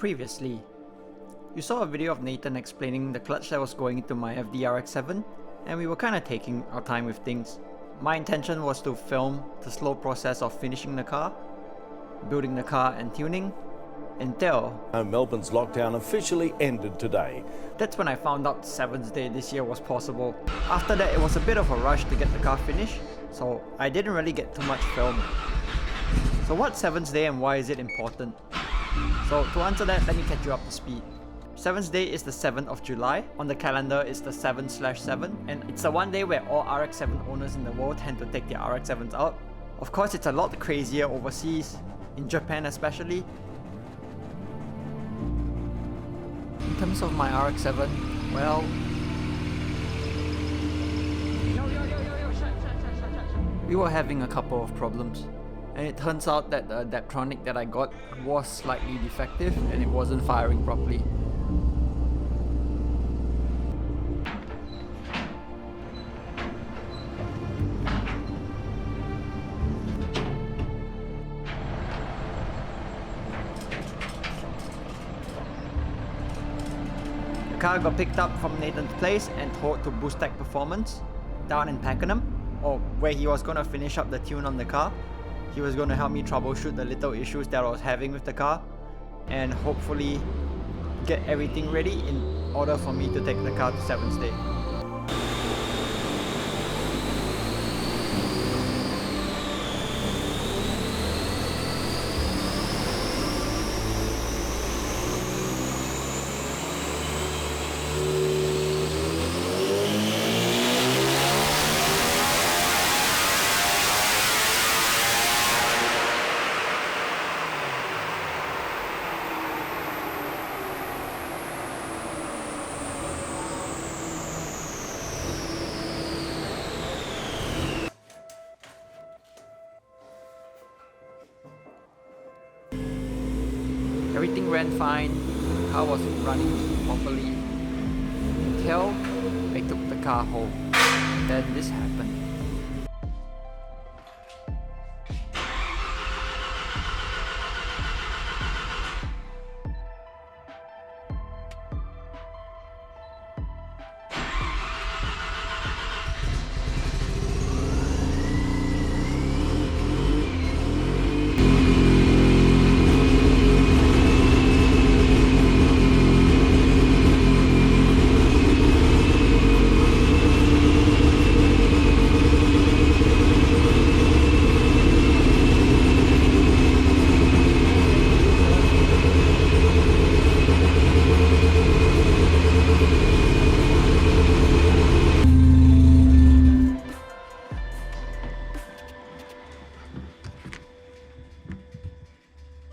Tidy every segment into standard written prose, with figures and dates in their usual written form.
Previously, you saw a video of Nathan explaining the clutch that was going into my Rx7, and we were kinda taking our time with things. My intention was to film the slow process of finishing the car, building the car and tuning, until Melbourne's lockdown officially ended today. That's when I found out 7th day this year was possible. After that, it was a bit of a rush to get the car finished, so I didn't really get too much film. So what's 7th day and why is it important? So to answer that, let me catch you up to speed. 7th day is the 7th of July. On the calendar, it's the 7/7, and it's the one day where all RX7 owners in the world tend to take their RX7s out. Of course, it's a lot crazier overseas, in Japan especially. In terms of my RX7, well, we were having a couple of problems. And it turns out that the Adaptronic that I got was slightly defective and it wasn't firing properly. The car got picked up from Nathan's place and towed to Boostech Performance down in Pakenham, or where he was going to finish up the tune on the car. He was going to help me troubleshoot the little issues that I was having with the car and hopefully get everything ready in order for me to take the car to 7th day. Everything ran fine, the car was running properly, until I took the car home. Then this happened.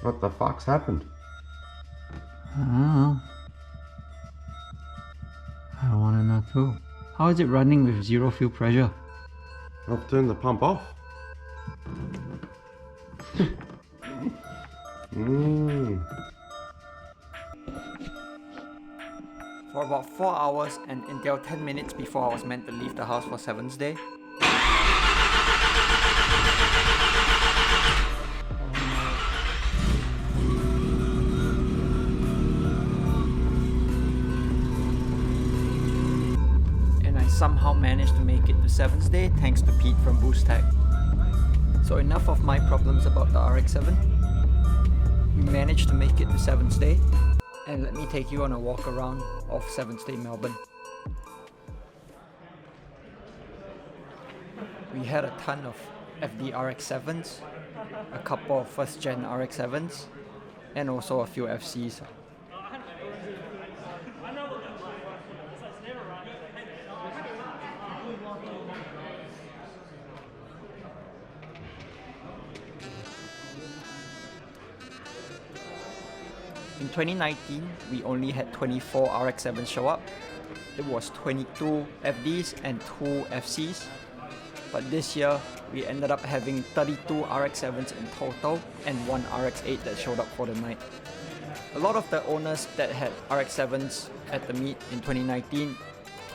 What the fuck's happened? I don't know. I wanna know too. How is it running with zero fuel pressure? I've turned the pump off. For about 4 hours and until 10 minutes before I was meant to leave the house for 7th day. And I somehow managed to make it to 7th day thanks to Pete from Boostech. So enough of my problems about the RX7. We managed to make it to 7th day. And let me take you on a walk around of 7th day Melbourne. We had a ton of FD RX7s, a couple of first gen RX7s, and also a few FCs. In 2019, we only had 24 RX7s show up. It was 22 FDs and 2 FCs. But this year, we ended up having 32 RX7s in total and 1 RX8 that showed up for the night. A lot of the owners that had RX7s at the meet in 2019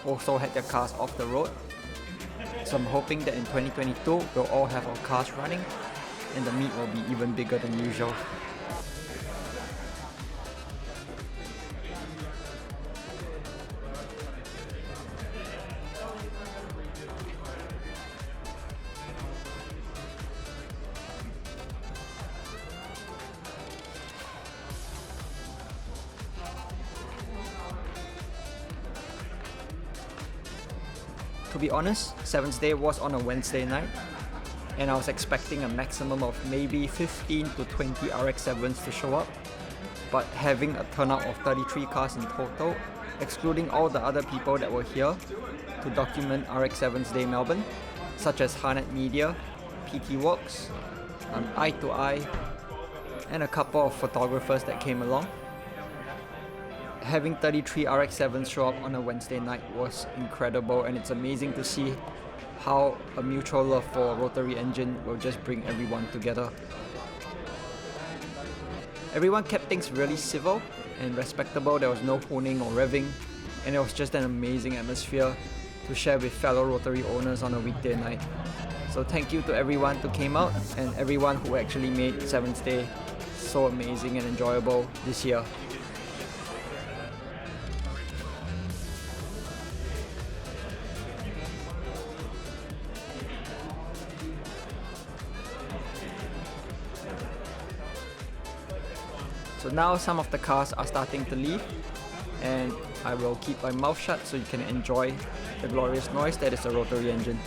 also had their cars off the road. So I'm hoping that in 2022, we'll all have our cars running and the meet will be even bigger than usual. To be honest, 7th day was on a Wednesday night, and I was expecting a maximum of maybe 15 to 20 RX7s to show up, but having a turnout of 33 cars in total, excluding all the other people that were here to document RX7's Day Melbourne, such as Harnett Media, PT Works, Eye to Eye, and a couple of photographers that came along. Having 33 RX7s show up on a Wednesday night was incredible, and it's amazing to see how a mutual love for a rotary engine will just bring everyone together. Everyone kept things really civil and respectable. There was no honing or revving, and it was just an amazing atmosphere to share with fellow rotary owners on a weekday night. So thank you to everyone who came out and everyone who actually made 7th day so amazing and enjoyable this year. So now some of the cars are starting to leave, and I will keep my mouth shut so you can enjoy the glorious noise that is a rotary engine.